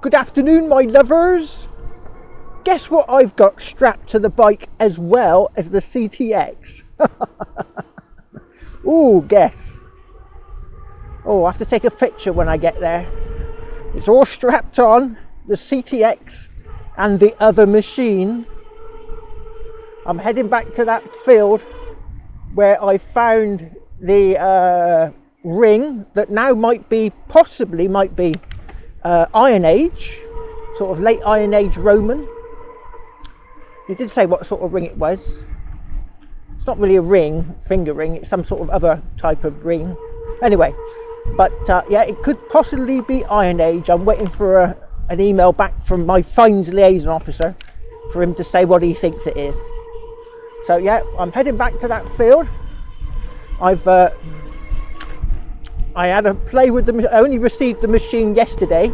Good afternoon, my lovers. Guess what I've got strapped to the bike as well as the CTX? Ooh, guess. Oh, I have to take a picture when I get there. It's all strapped on, the CTX and the other machine. I'm heading back to that field where I found the ring that now possibly might be Iron Age, sort of late Iron Age Roman. It did say what sort of ring it was. It's not really a ring, finger ring, it's some sort of other type of ring. Anyway, but yeah, it could possibly be Iron Age. I'm waiting for an email back from my finds liaison officer for him to say what he thinks it is. So yeah, I'm heading back to that field. I had a play with I only received the machine yesterday.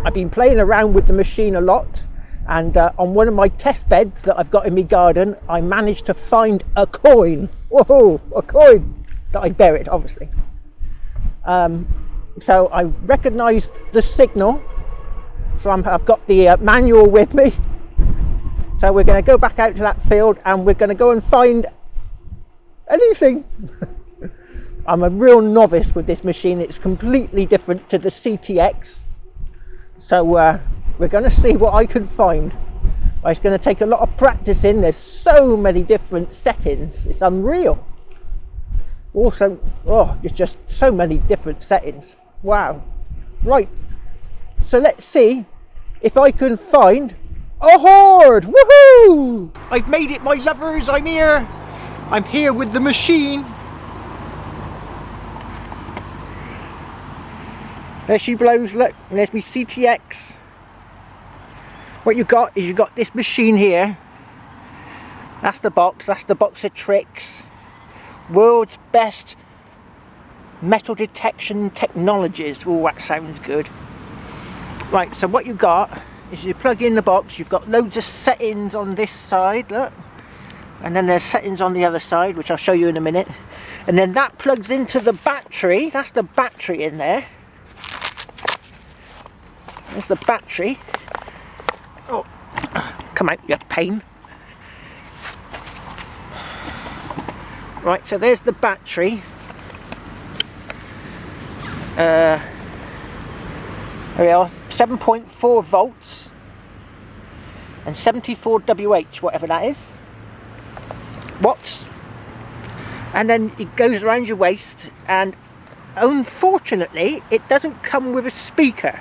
I've been playing around with the machine a lot, and on one of my test beds that I've got in my garden, I managed to find a coin. Whoa, a coin that I buried, obviously. So I recognised the signal, so I've got the manual with me. So we're going to go back out to that field and we're going to go and find anything. I'm a real novice with this machine. It's completely different to the CTX. So we're going to see what I can find. It's going to take a lot of practicing. There's so many different settings. It's unreal. Also, oh, there's just so many different settings. Wow. Right. So let's see if I can find a hoard. Woohoo! I've made it, my lovers. I'm here. I'm here with the machine. There she blows, look, and there's my CTX. What you got is you got this machine here. That's the box of tricks. World's best metal detection technologies. Oh, that sounds good. Right, so what you got is you plug in the box, you've got loads of settings on this side, look. And then there's settings on the other side, which I'll show you in a minute. And then that plugs into the battery. That's the battery in there. There's the battery. Oh, come out, you pain. Right, so there's the battery. There we are, 7.4 volts and 74 WH, whatever that is, watts. And then it goes around your waist, and unfortunately it doesn't come with a speaker.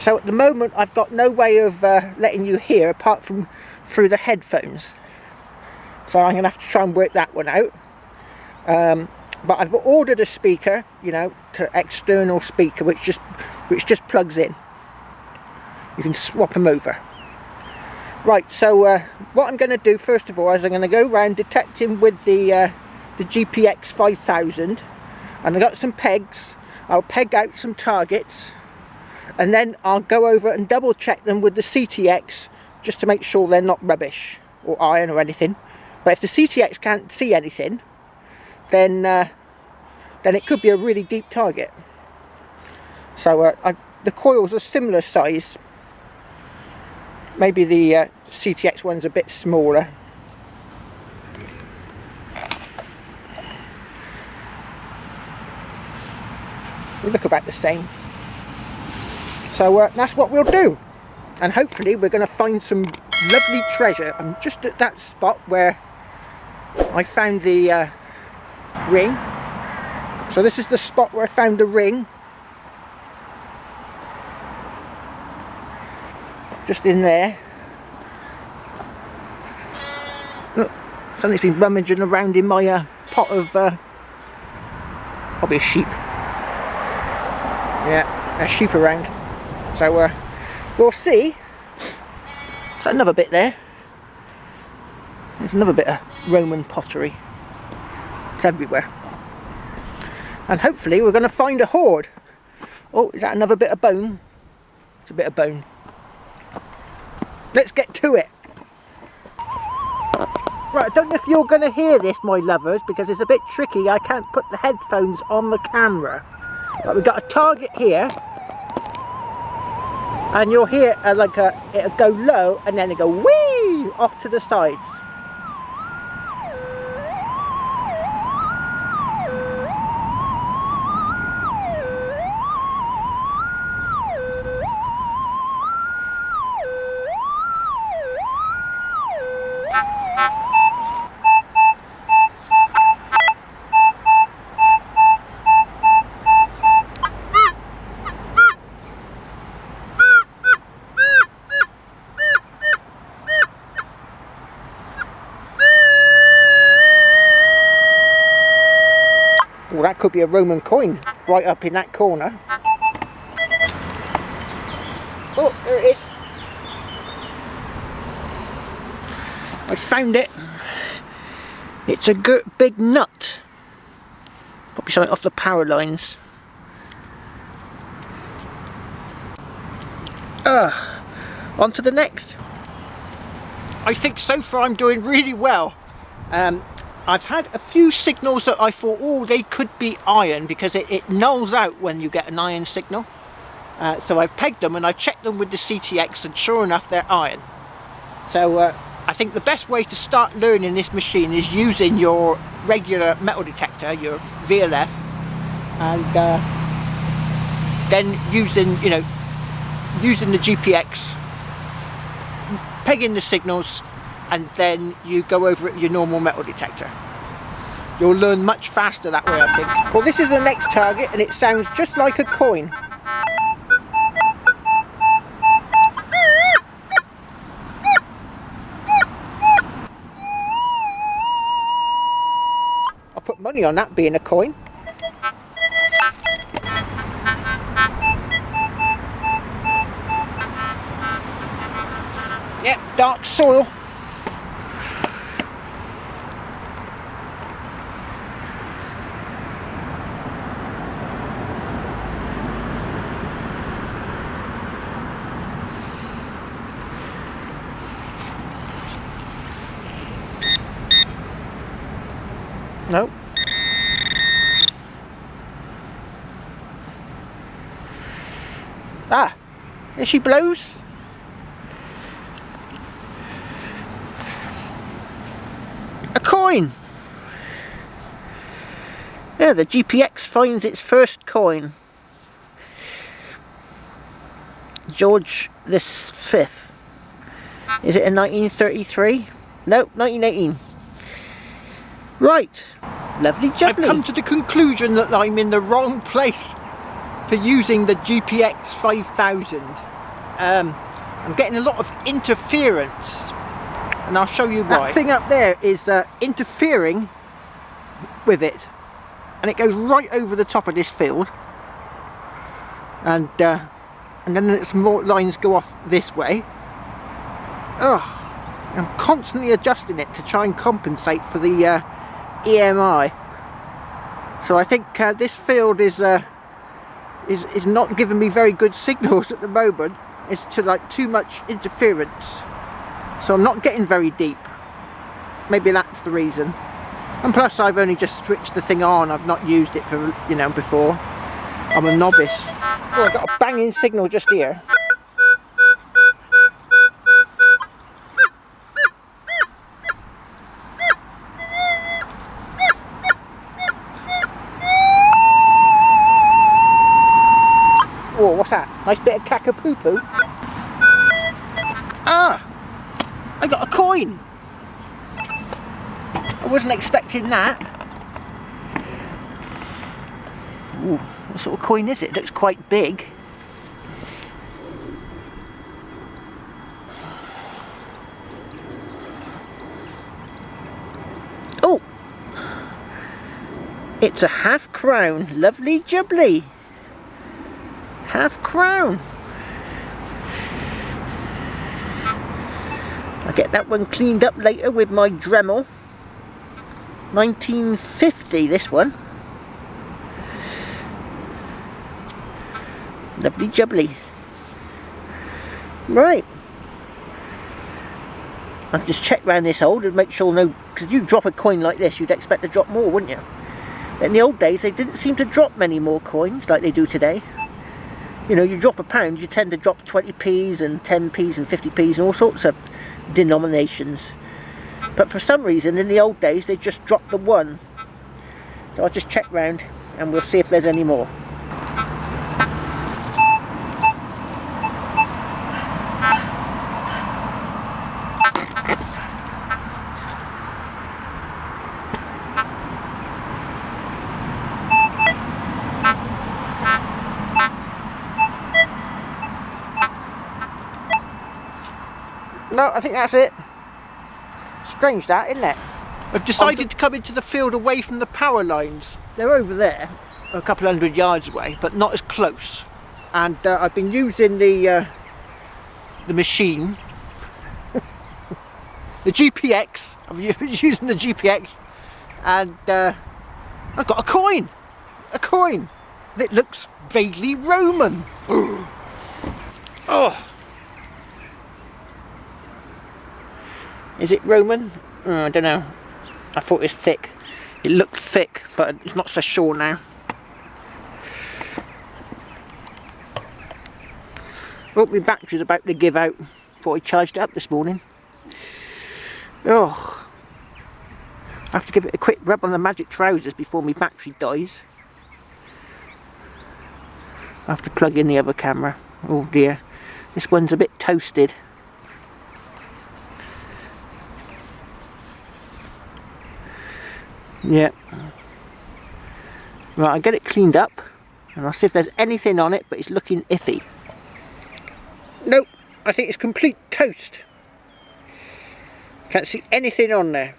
So at the moment I've got no way of letting you hear apart from through the headphones. So I'm going to have to try and work that one out. But I've ordered a speaker, you know, to external speaker, which just plugs in. You can swap them over. Right, so what I'm going to do first of all is I'm going to go around detecting with the GPX 5000, and I've got some pegs. I'll peg out some targets, and then I'll go over and double check them with the CTX just to make sure they're not rubbish or iron or anything. But if the CTX can't see anything, then it could be a really deep target. So the coils are similar size. Maybe the CTX one's a bit smaller. They look about the same. So that's what we'll do. And hopefully we're going to find some lovely treasure. I'm just at that spot where I found the ring. So this is the spot where I found the ring. Just in there. Look, something's been rummaging around in my pot of probably a sheep. Yeah, a sheep around. So we'll see. There's another bit there. There's another bit of Roman pottery. It's everywhere. And hopefully we're going to find a hoard. Oh, is that another bit of bone? It's a bit of bone. Let's get to it. Right, I don't know if you're going to hear this, my lovers, because it's a bit tricky. I can't put the headphones on the camera. But we've got a target here. And you'll hear it'll go low and then it'll go whee off to the sides. Well, that could be a Roman coin right up in that corner. Oh, there it is. I found it. It's a good big nut. Probably something off the power lines. On to the next. I think so far I'm doing really well. I've had a few signals that I thought, oh, they could be iron, because it nulls out when you get an iron signal. So I've pegged them and I checked them with the CTX, and sure enough they're iron. So I think the best way to start learning this machine is using your regular metal detector, your VLF, and then using the GPX, pegging the signals, and then you go over it with your normal metal detector. You'll learn much faster that way, I think. Well, this is the next target, and it sounds just like a coin. I'll put money on that being a coin. Yep, dark soil. No. Ah, there she blows. A coin. Yeah, the GPX finds its first coin. George the Fifth. Is it in 1933? No, 1918. Right, lovely jubbly. I've come to the conclusion that I'm in the wrong place for using the GPX 5000. I'm getting a lot of interference, and I'll show you why. That thing up there is interfering with it, and it goes right over the top of this field, and then some more lines go off this way. Ugh, I'm constantly adjusting it to try and compensate for the EMI. So I think this field is not giving me very good signals at the moment. It's too much interference, so I'm not getting very deep. Maybe that's the reason. And plus I've only just switched the thing on. I've not used it for before. I'm a novice. Oh, I got a banging signal just here. Oh, what's that? Nice bit of caca-poo-poo. Ah! I got a coin! I wasn't expecting that. Ooh, what sort of coin is it? It looks quite big. Oh! It's a half crown. Lovely jubbly. Half crown. I'll get that one cleaned up later with my Dremel. 1950 this one. Lovely jubbly. Right. I'll just check round this hole and make sure because you drop a coin like this, you'd expect to drop more, wouldn't you? But in the old days they didn't seem to drop many more coins like they do today. You know, you drop £1, you tend to drop 20p's and 10p's and 50p's and all sorts of denominations. But for some reason, in the old days, they just dropped the 1. So I'll just check round and we'll see if there's any more. No, I think that's it. Strange that, isn't it? I've decided to come into the field away from the power lines. They're over there, a couple hundred yards away, but not as close. And I've been using the machine, the GPX. I've been using the GPX, and I've got a coin. A coin. It looks vaguely Roman. Oh. Is it Roman? Oh, I don't know. I thought it was thick. It looked thick, but it's not so sure now. Oh, my battery's about to give out. Thought I charged it up this morning. Oh, I have to give it a quick rub on the magic trousers before my battery dies. I have to plug in the other camera. Oh dear, this one's a bit toasted. Yeah. Right, I'll get it cleaned up and I'll see if there's anything on it, but it's looking iffy. Nope, I think it's complete toast. Can't see anything on there.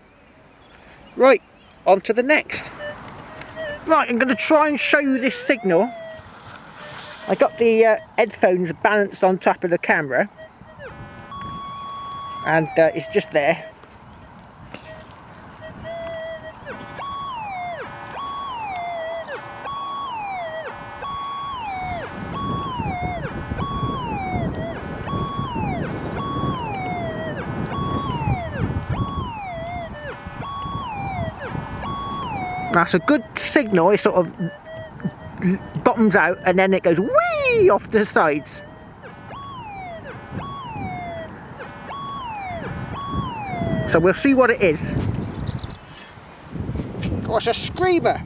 Right, on to the next. Right, I'm going to try and show you this signal. I got the headphones balanced on top of the camera and it's just there. That's a good signal. It sort of bottoms out and then it goes whee off the sides. So we'll see what it is. Oh, it's a screamer.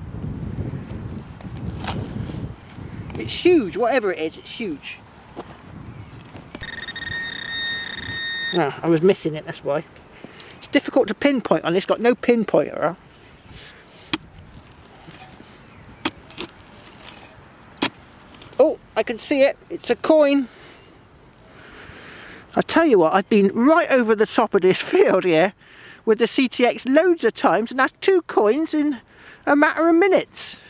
It's huge, whatever it is, it's huge. No, I was missing it, that's why. It's difficult to pinpoint on this, got no pinpointer. Oh, I can see it. It's a coin. I tell you what, I've been right over the top of this field here with the CTX loads of times, and that's 2 coins in a matter of minutes.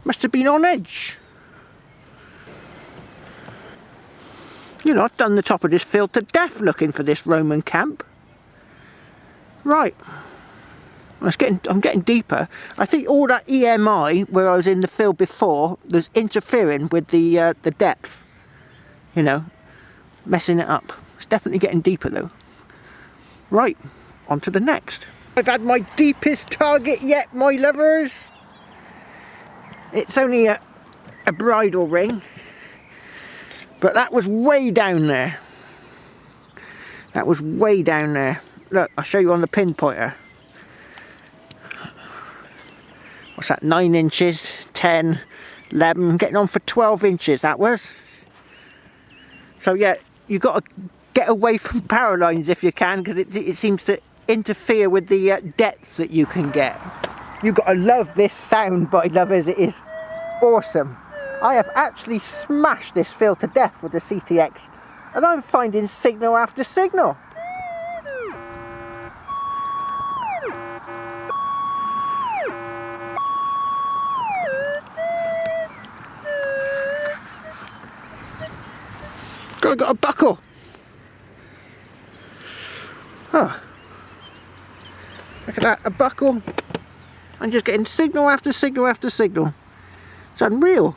Must have been on edge. You know, I've done the top of this field to death looking for this Roman camp. Right. I'm getting deeper. I think all that EMI where I was in the field before was interfering with the depth. You know, messing it up. It's definitely getting deeper though. Right, on to the next. I've had my deepest target yet, my lovers. It's only a bridle ring, but that was way down there. That was way down there. Look, I'll show you on the pinpointer. What's that, 9 inches, 10, 11, getting on for 12 inches that was. So yeah, you've got to get away from power lines if you can, because it seems to interfere with the depth that you can get. You've got to love this sound, my lovers, it is awesome. I have actually smashed this field to death with the CTX, and I'm finding signal after signal. I got a buckle. Oh, look at that, a buckle. I'm just getting signal after signal after signal. It's unreal.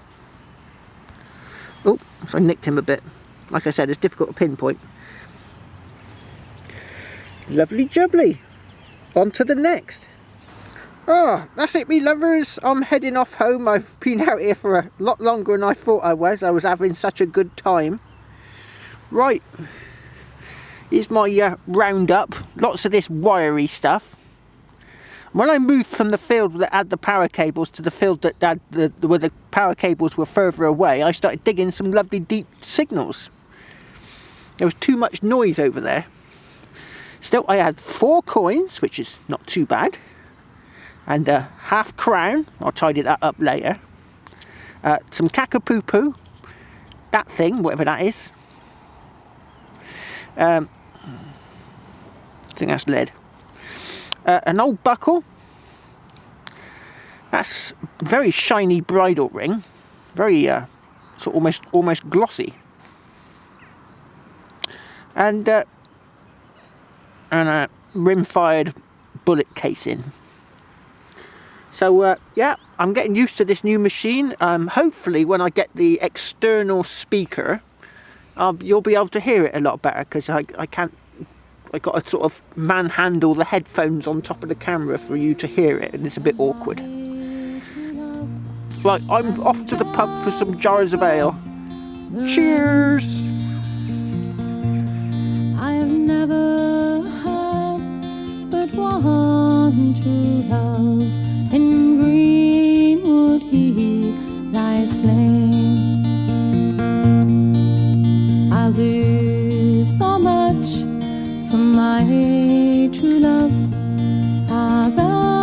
Oh, so I nicked him a bit. Like I said, it's difficult to pinpoint. Lovely jubbly. On to the next. Oh, that's it, me lovers. I'm heading off home. I've been out here for a lot longer than I thought I was. I was having such a good time. Right, here's my roundup. Lots of this wiry stuff. When I moved from the field that had the power cables to the field that had where the power cables were further away, I started digging some lovely deep signals. There was too much noise over there. Still, I had 4 coins, which is not too bad. And a half crown, I'll tidy that up later. Some caca-poo-poo, that thing, whatever that is. I think that's lead. An old buckle. That's very shiny bridle ring, very sort of almost glossy. And a rim-fired bullet casing. So yeah, I'm getting used to this new machine. Hopefully when I get the external speaker, you'll be able to hear it a lot better, because I can't, I got to sort of manhandle the headphones on top of the camera for you to hear it, and it's a bit awkward. Right, I'm off to the pub for some jars of ale. Cheers! I have never had but one true love. In greenwood he lies slain. I'll do so much for my true love as I